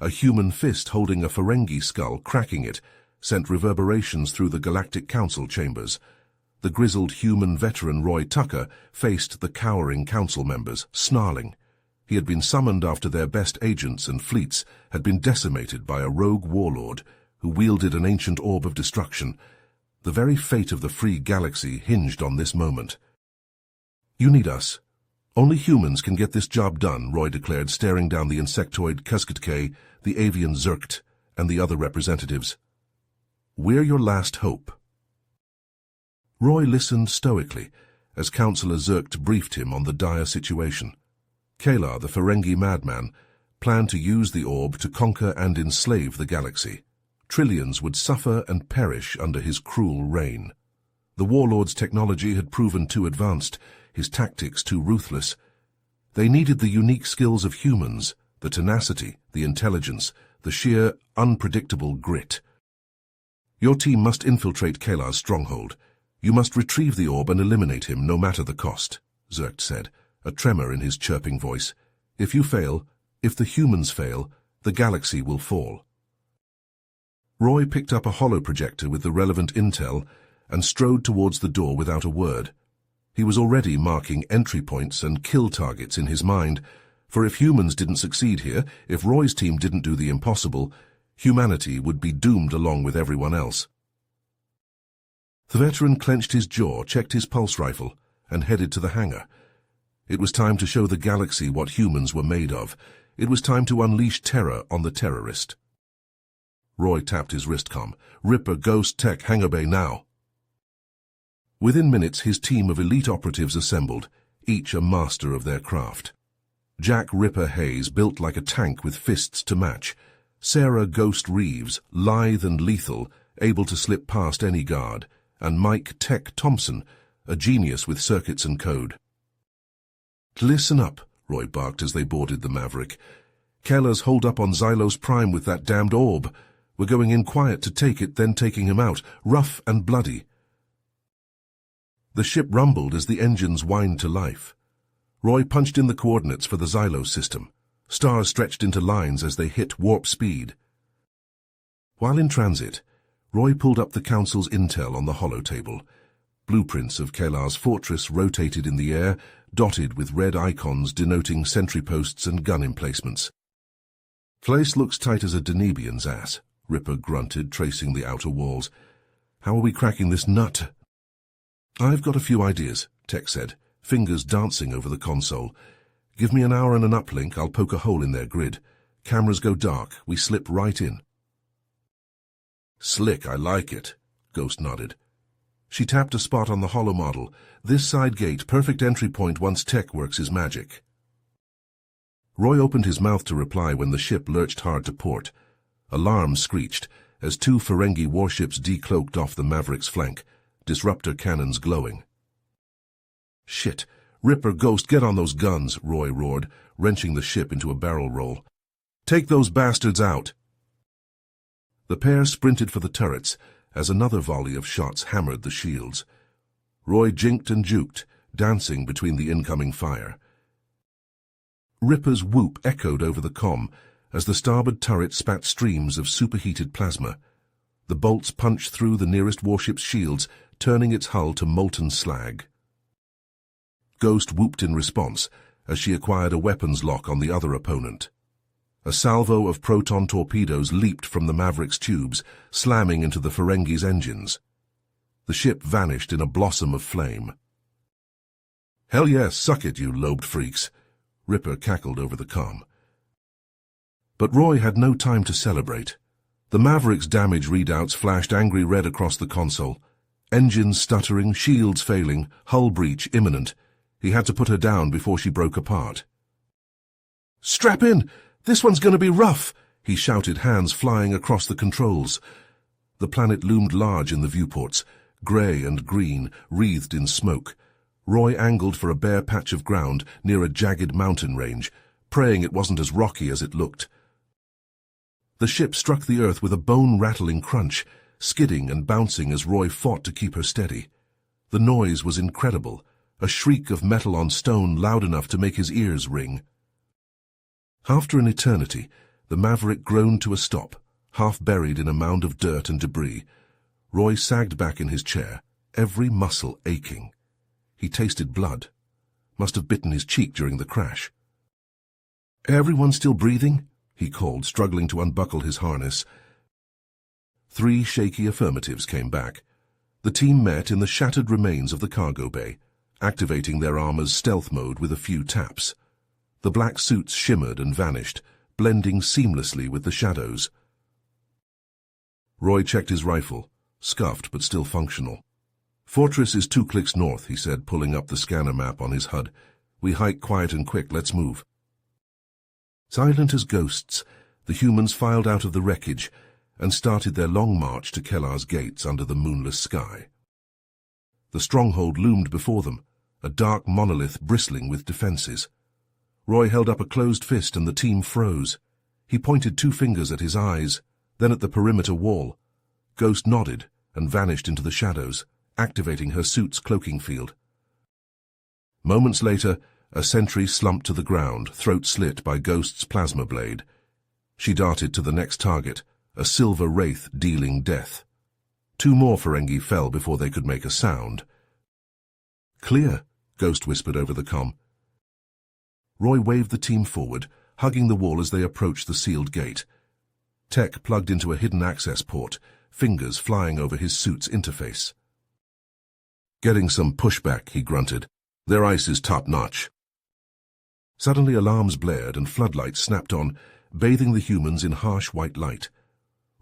a human fist holding a Ferengi skull, cracking it, sent reverberations through the Galactic Council chambers. The grizzled human veteran Roy Tucker faced the cowering council members, snarling. He had been summoned after their best agents and fleets had been decimated by a rogue warlord who wielded an ancient orb of destruction. The very fate of the free galaxy hinged on this moment. "You need us. Only humans can get this job done," Roy declared, staring down the insectoid Kuskutke, the avian Zerkt, and the other representatives. "We're your last hope." Roy listened stoically as Councillor Zerkt briefed him on the dire situation. Kalar, the Ferengi madman, planned to use the orb to conquer and enslave the galaxy. Trillions would suffer and perish under his cruel reign. The warlord's technology had proven too advanced, his tactics too ruthless. They needed the unique skills of humans, the tenacity, the intelligence, the sheer, unpredictable grit. "Your team must infiltrate Kalar's stronghold. You must retrieve the orb and eliminate him, no matter the cost," Zerkt said, a tremor in his chirping voice. "If you fail, if the humans fail, the galaxy will fall." Roy picked up a holoprojector with the relevant intel and strode towards the door without a word. He was already marking entry points and kill targets in his mind, for if humans didn't succeed here, if Roy's team didn't do the impossible, humanity would be doomed along with everyone else. The veteran clenched his jaw, checked his pulse rifle, and headed to the hangar. It was time to show the galaxy what humans were made of. It was time to unleash terror on the terrorist. Roy tapped his wristcom. "Ripper, Ghost, Tech, Hangar Bay now." Within minutes, his team of elite operatives assembled, each a master of their craft. Jack Ripper Hayes, built like a tank with fists to match. Sarah Ghost Reeves, lithe and lethal, able to slip past any guard. And Mike Tech Thompson, a genius with circuits and code. "Listen up," Roy barked as they boarded the Maverick. "Keller's holed up on Xylos Prime with that damned orb. We're going in quiet to take it, then taking him out, rough and bloody." The ship rumbled as the engines whined to life. Roy punched in the coordinates for the Xylos system. Stars stretched into lines as they hit warp speed. While in transit, Roy pulled up the Council's intel on the holotable. Blueprints of Kalar's fortress rotated in the air, dotted with red icons denoting sentry posts and gun emplacements. "Place looks tight as a Danebian's ass," Ripper grunted, tracing the outer walls. "How are we cracking this nut?" "I've got a few ideas," Tech said, fingers dancing over the console. "Give me an hour and an uplink, I'll poke a hole in their grid. Cameras go dark, we slip right in." "Slick, I like it," Ghost nodded. She tapped a spot on the holo model. "This side gate, perfect entry point once Tech works his magic." Roy opened his mouth to reply when the ship lurched hard to port. Alarms screeched as two Ferengi warships decloaked off the Maverick's flank, disruptor cannons glowing. "Shit! Ripper, Ghost, get on those guns," Roy roared, wrenching the ship into a barrel roll. "Take those bastards out!" The pair sprinted for the turrets as another volley of shots hammered the shields. Roy jinked and juked, dancing between the incoming fire. Ripper's whoop echoed over the comm as the starboard turret spat streams of superheated plasma. The bolts punched through the nearest warship's shields, turning its hull to molten slag. Ghost whooped in response as she acquired a weapons lock on the other opponent. A salvo of proton torpedoes leaped from the Maverick's tubes, slamming into the Ferengi's engines. The ship vanished in a blossom of flame. "Hell yes, suck it, you lobed freaks," Ripper cackled over the comm. But Roy had no time to celebrate. The Maverick's damage readouts flashed angry red across the console. Engines stuttering, shields failing, hull breach imminent. He had to put her down before she broke apart. "Strap in! This one's going to be rough!" he shouted, hands flying across the controls. The planet loomed large in the viewports, grey and green, wreathed in smoke. Roy angled for a bare patch of ground near a jagged mountain range, praying it wasn't as rocky as it looked. The ship struck the earth with a bone-rattling crunch, skidding and bouncing as Roy fought to keep her steady. The noise was incredible, a shriek of metal on stone loud enough to make his ears ring. After an eternity, The Maverick groaned to a stop, half buried in a mound of dirt and debris. Roy sagged back in his chair, every muscle aching. He tasted blood. Must have bitten his cheek during the crash. "Everyone still breathing?" he called, struggling to unbuckle his harness. 3 shaky affirmatives came back. The team met in the shattered remains of the cargo bay, activating their armor's stealth mode with a few taps. The black suits shimmered and vanished, blending seamlessly with the shadows. Roy checked his rifle, scuffed but still functional. "Fortress is 2 clicks north," he said, pulling up the scanner map on his HUD. "We hike quiet and quick, let's move." Silent as ghosts, the humans filed out of the wreckage and started their long march to Kellar's gates under the moonless sky. The stronghold loomed before them, a dark monolith bristling with defenses. Roy held up a closed fist and the team froze. He pointed 2 fingers at his eyes, then at the perimeter wall. Ghost nodded and vanished into the shadows, activating her suit's cloaking field. Moments later, a sentry slumped to the ground, throat slit by Ghost's plasma blade. She darted to the next target, a silver wraith dealing death. 2 more Ferengi fell before they could make a sound. "Clear," Ghost whispered over the comm. Roy waved the team forward, hugging the wall as they approached the sealed gate. Tech plugged into a hidden access port, fingers flying over his suit's interface. "Getting some pushback," he grunted. "Their ice is top-notch." Suddenly alarms blared and floodlights snapped on, bathing the humans in harsh white light.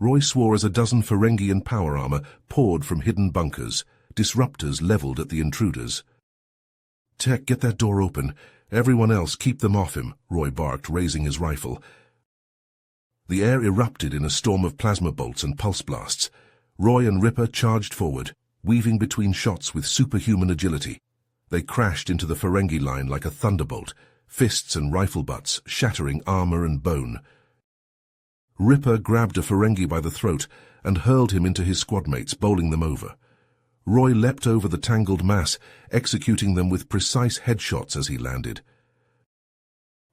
Roy swore as a dozen Ferengi in power armor poured from hidden bunkers, disruptors leveled at the intruders. "Tech, get that door open. Everyone else, keep them off him," Roy barked, raising his rifle. The air erupted in a storm of plasma bolts and pulse blasts. Roy and Ripper charged forward, weaving between shots with superhuman agility. They crashed into the Ferengi line like a thunderbolt, fists and rifle butts shattering armor and bone. Ripper grabbed a Ferengi by the throat and hurled him into his squadmates, bowling them over. Roy leapt over the tangled mass, executing them with precise headshots as he landed.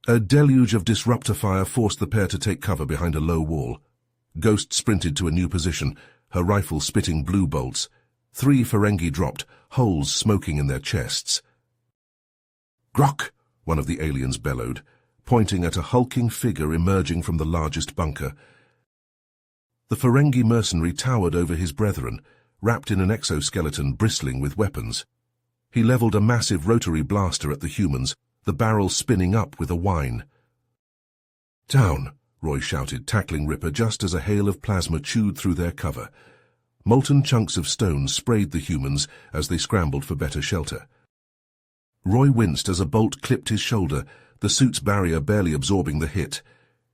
A deluge of disruptor fire forced the pair to take cover behind a low wall. Ghost sprinted to a new position, her rifle spitting blue bolts. 3 Ferengi dropped, holes smoking in their chests. "Grok!" one of the aliens bellowed, pointing at a hulking figure emerging from the largest bunker. The Ferengi mercenary towered over his brethren, wrapped in an exoskeleton bristling with weapons. He leveled a massive rotary blaster at the humans, the barrel spinning up with a whine. "Down!" Roy shouted, tackling Ripper just as a hail of plasma chewed through their cover. Molten chunks of stone sprayed the humans as they scrambled for better shelter. Roy winced as a bolt clipped his shoulder, the suit's barrier barely absorbing the hit.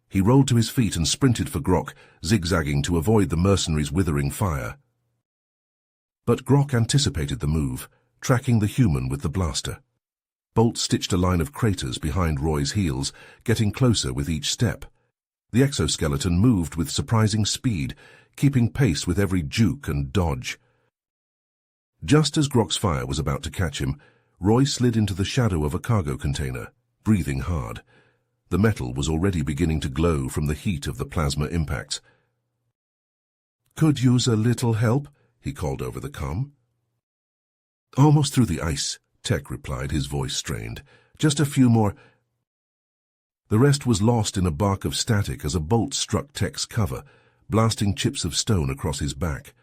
He rolled to his feet and sprinted for Grok, zigzagging to avoid the mercenary's withering fire. But Grok anticipated the move, tracking the human with the blaster. Bolt stitched a line of craters behind Roy's heels, getting closer with each step. The exoskeleton moved with surprising speed, keeping pace with every juke and dodge. Just as Grok's fire was about to catch him, Roy slid into the shadow of a cargo container, breathing hard. The metal was already beginning to glow from the heat of the plasma impacts. "Could use a little help," he called over the comm. "Almost through the ice," Tech replied, his voice strained. "Just a few more—" The rest was lost in a bark of static as a bolt struck Tech's cover, blasting chips of stone across his back.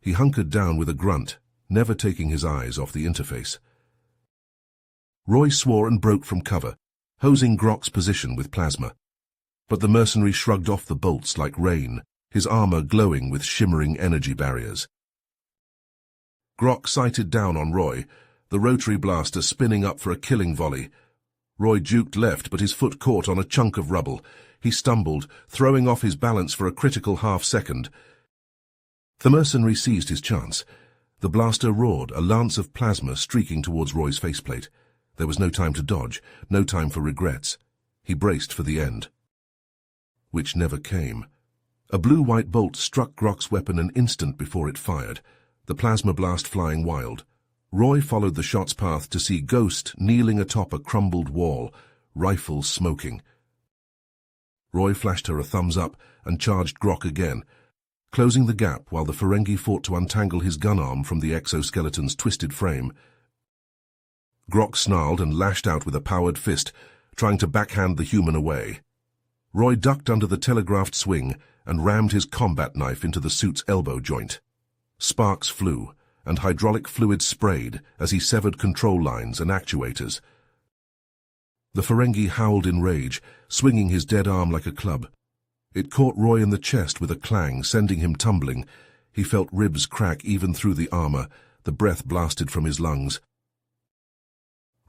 He hunkered down with a grunt, never taking his eyes off the interface. Roy swore and broke from cover, hosing Grok's position with plasma. But the mercenary shrugged off the bolts like rain, his armor glowing with shimmering energy barriers. Grok sighted down on Roy, the rotary blaster spinning up for a killing volley. Roy juked left, but his foot caught on a chunk of rubble. He stumbled, throwing off his balance for a critical half-second. The mercenary seized his chance. The blaster roared, a lance of plasma streaking towards Roy's faceplate. There was no time to dodge, no time for regrets. He braced for the end. Which never came. A blue-white bolt struck Grok's weapon an instant before it fired, the plasma blast flying wild. Roy followed the shot's path to see Ghost kneeling atop a crumbled wall, rifle smoking. Roy flashed her a thumbs up and charged Grok again, closing the gap while the Ferengi fought to untangle his gun arm from the exoskeleton's twisted frame. Grok snarled and lashed out with a powered fist, trying to backhand the human away. Roy ducked under the telegraphed swing and rammed his combat knife into the suit's elbow joint. Sparks flew, and hydraulic fluid sprayed as he severed control lines and actuators. The Ferengi howled in rage, swinging his dead arm like a club. It caught Roy in the chest with a clang, sending him tumbling. He felt ribs crack even through the armor, the breath blasted from his lungs.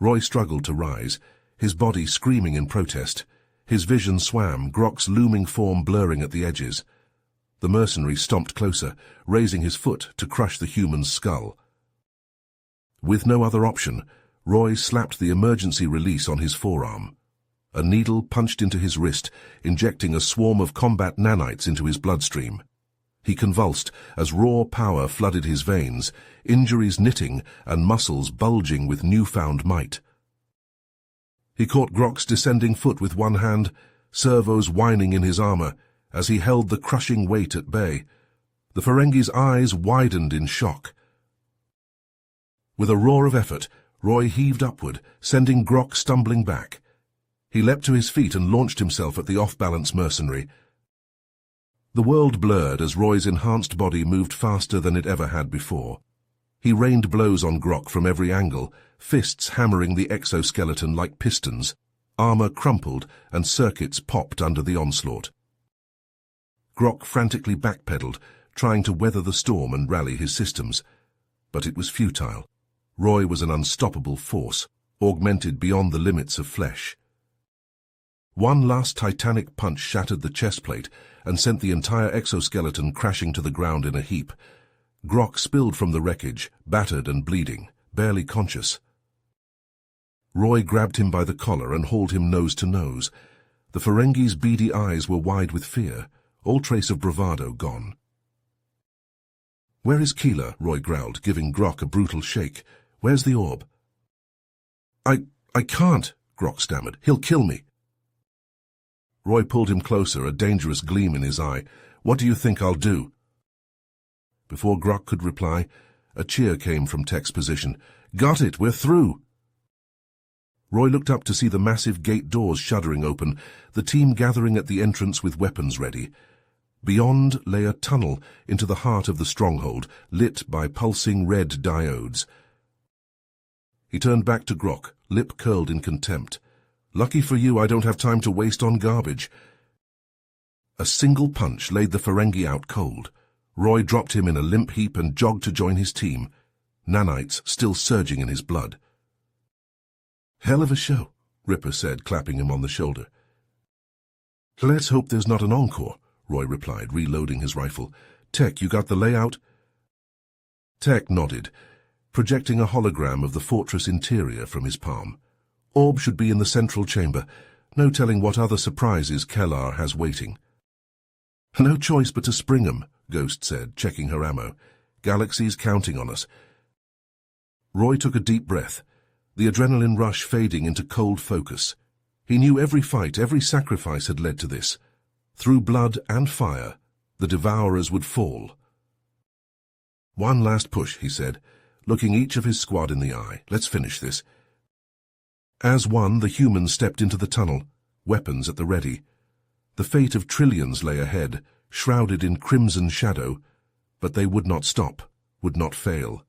Roy struggled to rise, his body screaming in protest. His vision swam, Grok's looming form blurring at the edges. The mercenary stomped closer, raising his foot to crush the human's skull. With no other option, Roy slapped the emergency release on his forearm. A needle punched into his wrist, injecting a swarm of combat nanites into his bloodstream. He convulsed as raw power flooded his veins, injuries knitting and muscles bulging with newfound might. He caught Grok's descending foot with one hand, servos whining in his armor, as he held the crushing weight at bay. The Ferengi's eyes widened in shock. With a roar of effort, Roy heaved upward, sending Grok stumbling back. He leapt to his feet and launched himself at the off-balance mercenary. The world blurred as Roy's enhanced body moved faster than it ever had before. He rained blows on Grok from every angle, fists hammering the exoskeleton like pistons. Armor crumpled and circuits popped under the onslaught. Grok frantically backpedaled, trying to weather the storm and rally his systems. But it was futile. Roy was an unstoppable force, augmented beyond the limits of flesh. One last titanic punch shattered the chest plate and sent the entire exoskeleton crashing to the ground in a heap. Grok spilled from the wreckage, battered and bleeding, barely conscious. Roy grabbed him by the collar and hauled him nose to nose. The Ferengi's beady eyes were wide with fear, all trace of bravado gone. "Where is Keeler?" Roy growled, giving Grok a brutal shake. "Where's the orb?" I can't," Grok stammered. "He'll kill me." Roy pulled him closer, a dangerous gleam in his eye. "What do you think I'll do?" Before Grok could reply, a cheer came from Tech's position. "Got it, we're through." Roy looked up to see the massive gate doors shuddering open, the team gathering at the entrance with weapons ready. Beyond lay a tunnel into the heart of the stronghold, lit by pulsing red diodes. He turned back to Grok, lip curled in contempt. "Lucky for you I don't have time to waste on garbage." A single punch laid the Ferengi out cold. Roy dropped him in a limp heap and jogged to join his team, nanites still surging in his blood. "Hell of a show," Ripper said, clapping him on the shoulder. "Let's hope there's not an encore," Roy replied, reloading his rifle. "Tech, you got the layout?" Tech nodded, projecting a hologram of the fortress interior from his palm. "Orb should be in the central chamber. No telling what other surprises Kellar has waiting." "No choice but to spring 'em," Ghost said, checking her ammo. "Galaxy's counting on us." Roy took a deep breath, the adrenaline rush fading into cold focus. He knew every fight, every sacrifice had led to this. Through blood and fire, the Devourers would fall. "One last push," he said, looking each of his squad in the eye. "Let's finish this." As one, the humans stepped into the tunnel, weapons at the ready. The fate of trillions lay ahead, shrouded in crimson shadow, but they would not stop, would not fail.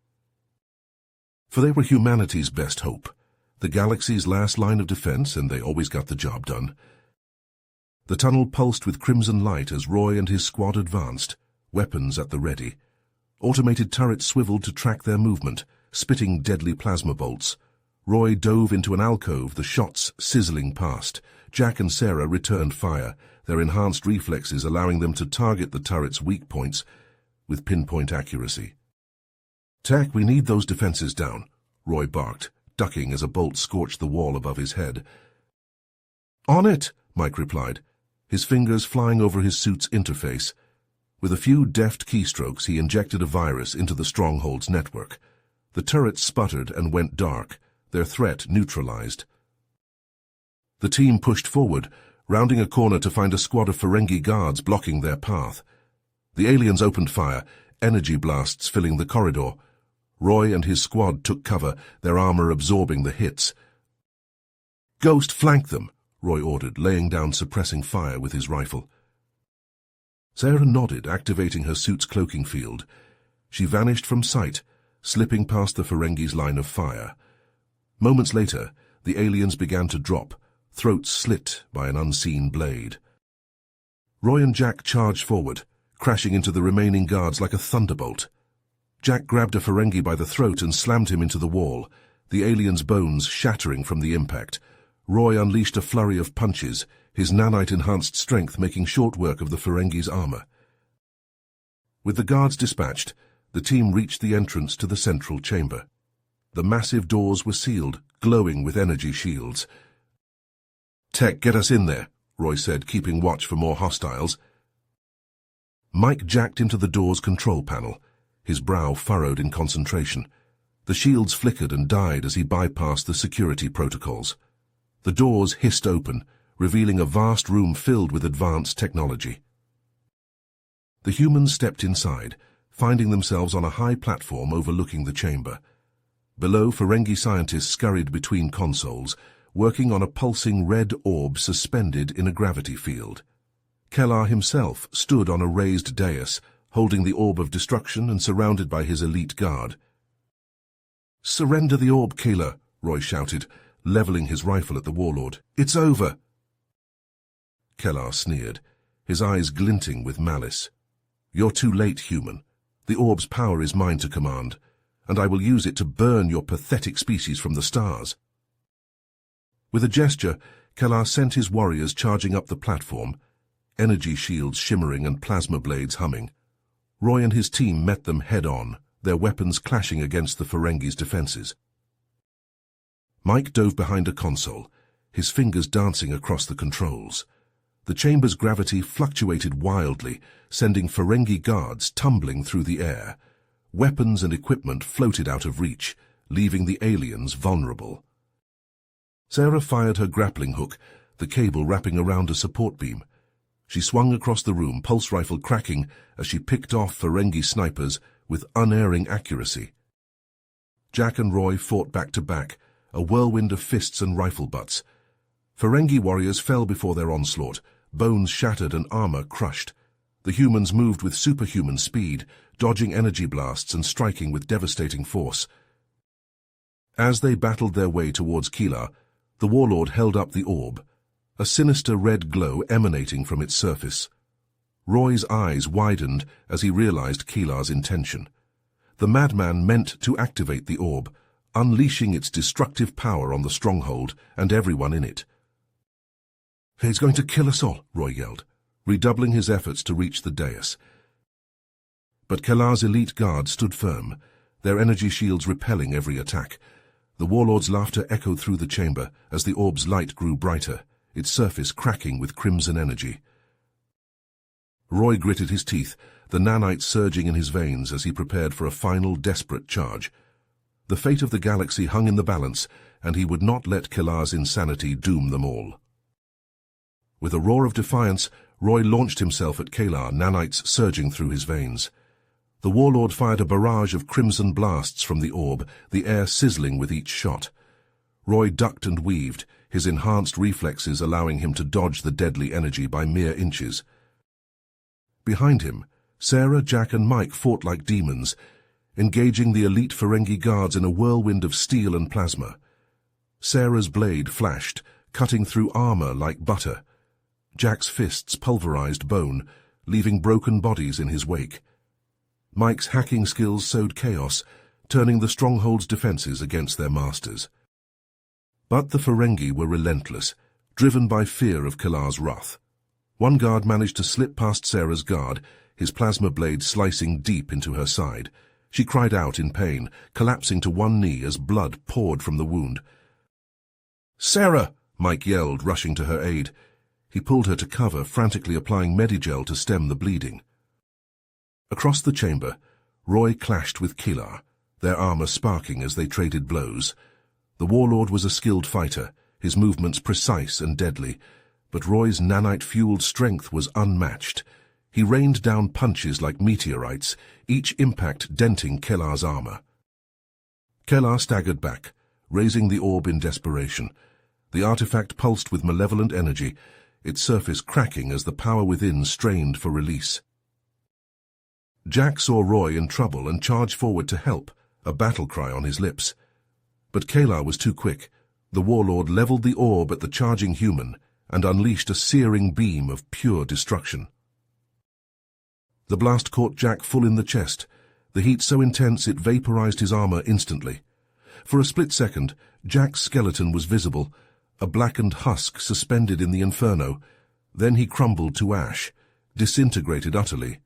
For they were humanity's best hope, the galaxy's last line of defense, and they always got the job done. The tunnel pulsed with crimson light as Roy and his squad advanced, weapons at the ready. Automated turrets swiveled to track their movement, spitting deadly plasma bolts. Roy dove into an alcove, the shots sizzling past. Jack and Sarah returned fire, their enhanced reflexes allowing them to target the turret's weak points with pinpoint accuracy. "Tech, we need those defenses down," Roy barked, ducking as a bolt scorched the wall above his head. "On it," Mike replied, his fingers flying over his suit's interface. With a few deft keystrokes, he injected a virus into the stronghold's network. The turrets sputtered and went dark, their threat neutralized. The team pushed forward, rounding a corner to find a squad of Ferengi guards blocking their path. The aliens opened fire, energy blasts filling the corridor. Roy and his squad took cover, their armor absorbing the hits. "Ghost, flank them," Roy ordered, laying down suppressing fire with his rifle. Sarah nodded, activating her suit's cloaking field. She vanished from sight, slipping past the Ferengi's line of fire. Moments later, the aliens began to drop, throats slit by an unseen blade. Roy and Jack charged forward, crashing into the remaining guards like a thunderbolt. Jack grabbed a Ferengi by the throat and slammed him into the wall, the alien's bones shattering from the impact. Roy unleashed a flurry of punches, his nanite-enhanced strength making short work of the Ferengi's armor. With the guards dispatched, the team reached the entrance to the central chamber. The massive doors were sealed, glowing with energy shields. "Tech, get us in there," Roy said, keeping watch for more hostiles. Mike jacked into the door's control panel, his brow furrowed in concentration. The shields flickered and died as he bypassed the security protocols. The doors hissed open, revealing a vast room filled with advanced technology. The humans stepped inside, finding themselves on a high platform overlooking the chamber. Below, Ferengi scientists scurried between consoles, working on a pulsing red orb suspended in a gravity field. Kellar himself stood on a raised dais, holding the orb of destruction and surrounded by his elite guard. "Surrender the orb, Kellar," Roy shouted, leveling his rifle at the warlord. "It's over." Kellar sneered, his eyes glinting with malice. "You're too late, human. The orb's power is mine to command, and I will use it to burn your pathetic species from the stars." With a gesture, Kellar sent his warriors charging up the platform, energy shields shimmering and plasma blades humming. Roy and his team met them head-on, their weapons clashing against the Ferengi's defenses. Mike dove behind a console, his fingers dancing across the controls. The chamber's gravity fluctuated wildly, sending Ferengi guards tumbling through the air. Weapons and equipment floated out of reach, leaving the aliens vulnerable. Sarah fired her grappling hook, the cable wrapping around a support beam. She swung across the room, pulse rifle cracking as she picked off Ferengi snipers with unerring accuracy. Jack and Roy fought back to back, a whirlwind of fists and rifle butts. Ferengi warriors fell before their onslaught, bones shattered and armor crushed. The humans moved with superhuman speed, dodging energy blasts and striking with devastating force. As they battled their way towards Kellar, the warlord held up the orb, a sinister red glow emanating from its surface. Roy's eyes widened as he realized Kellar's intention. The madman meant to activate the orb, unleashing its destructive power on the stronghold and everyone in it. "He's going to kill us all," Roy yelled, redoubling his efforts to reach the dais. But Kellar's elite guard stood firm, their energy shields repelling every attack. The warlord's laughter echoed through the chamber as the orb's light grew brighter, its surface cracking with crimson energy. Roy gritted his teeth, the nanites surging in his veins as he prepared for a final desperate charge. The fate of the galaxy hung in the balance, and he would not let Kellar's insanity doom them all. With a roar of defiance, Roy launched himself at Kellar, nanites surging through his veins. The warlord fired a barrage of crimson blasts from the orb, the air sizzling with each shot. Roy ducked and weaved, his enhanced reflexes allowing him to dodge the deadly energy by mere inches. Behind him, Sarah, Jack and Mike fought like demons, engaging the elite Ferengi guards in a whirlwind of steel and plasma. Sarah's blade flashed, cutting through armor like butter. Jack's fists pulverized bone, leaving broken bodies in his wake. Mike's hacking skills sowed chaos, turning the stronghold's defenses against their masters. But the Ferengi were relentless, driven by fear of Kellar's wrath. One guard managed to slip past Sarah's guard, his plasma blade slicing deep into her side. She cried out in pain, collapsing to one knee as blood poured from the wound. "Sarah!" Mike yelled, rushing to her aid. He pulled her to cover, frantically applying Medigel to stem the bleeding. Across the chamber, Roy clashed with Kellar, their armor sparking as they traded blows. The warlord was a skilled fighter, his movements precise and deadly, But Roy's nanite-fueled strength was unmatched. He rained down punches like meteorites, each impact denting Kellar's armor. Kellar staggered back, raising the orb in desperation. The artifact pulsed with malevolent energy, its surface cracking as the power within strained for release. Jack saw Roy in trouble and charged forward to help, a battle cry on his lips. But Kellar was too quick. The warlord leveled the orb at the charging human and unleashed a searing beam of pure destruction. The blast caught Jack full in the chest, the heat so intense it vaporized his armor instantly. For a split second, Jack's skeleton was visible, a blackened husk suspended in the inferno. Then he crumbled to ash, disintegrated utterly.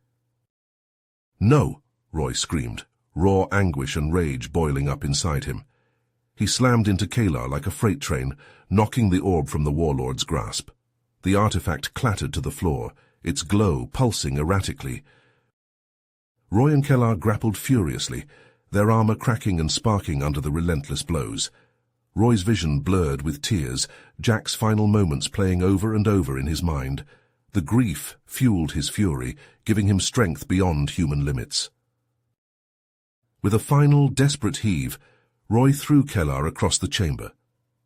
"No!" Roy screamed, raw anguish and rage boiling up inside him. He slammed into Kellar like a freight train, knocking the orb from the warlord's grasp. The artifact clattered to the floor, its glow pulsing erratically. Roy and Kellar grappled furiously, their armor cracking and sparking under the relentless blows. Roy's vision blurred with tears, Jack's final moments playing over and over in his mind. The grief fueled his fury, giving him strength beyond human limits. With a final, desperate heave, Roy threw Kellar across the chamber.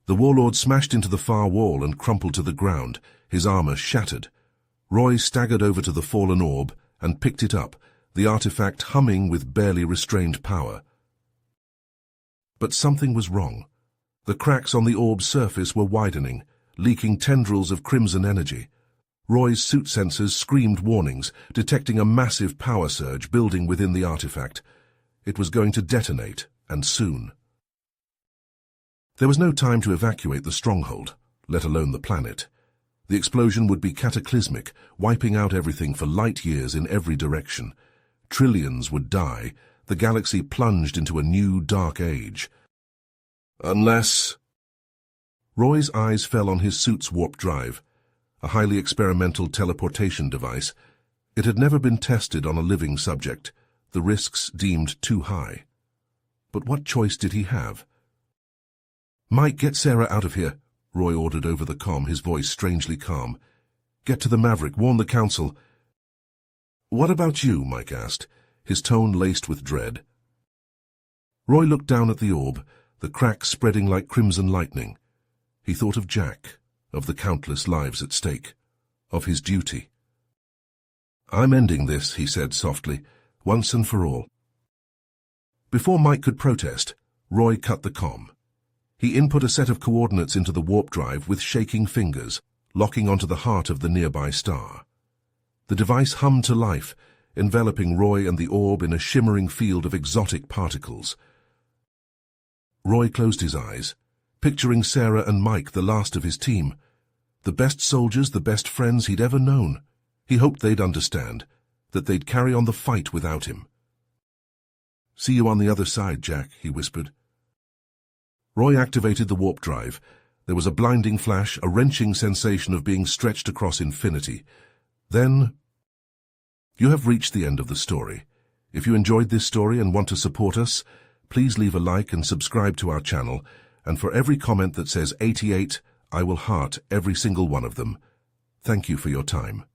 The warlord smashed into the far wall and crumpled to the ground, his armor shattered. Roy staggered over to the fallen orb and picked it up, the artifact humming with barely restrained power. But something was wrong. The cracks on the orb's surface were widening, leaking tendrils of crimson energy. Roy's suit sensors screamed warnings, detecting a massive power surge building within the artifact. It was going to detonate, and soon. There was no time to evacuate the stronghold, let alone the planet. The explosion would be cataclysmic, wiping out everything for light years in every direction. Trillions would die, the galaxy plunged into a new dark age. Unless... Roy's eyes fell on his suit's warp drive, a highly experimental teleportation device. It had never been tested on a living subject, the risks deemed too high. But what choice did he have? "Mike, get Sarah out of here," Roy ordered over the comm, his voice strangely calm. "Get to the Maverick, warn the Council." "What about you?" Mike asked, his tone laced with dread. Roy looked down at the orb, the cracks spreading like crimson lightning. He thought of Jack, of the countless lives at stake, of his duty. "I'm ending this," he said softly, "once and for all." Before Mike could protest, Roy cut the comm. He input a set of coordinates into the warp drive with shaking fingers, locking onto the heart of the nearby star. The device hummed to life, enveloping Roy and the orb in a shimmering field of exotic particles. Roy closed his eyes, picturing Sarah and Mike, the last of his team. The best soldiers, the best friends he'd ever known. He hoped they'd understand, that they'd carry on the fight without him. "See you on the other side, Jack," he whispered. Roy activated the warp drive. There was a blinding flash, a wrenching sensation of being stretched across infinity. Then... You have reached the end of the story. If you enjoyed this story and want to support us, please leave a like and subscribe to our channel, and for every comment that says 88, I will heart every single one of them. Thank you for your time.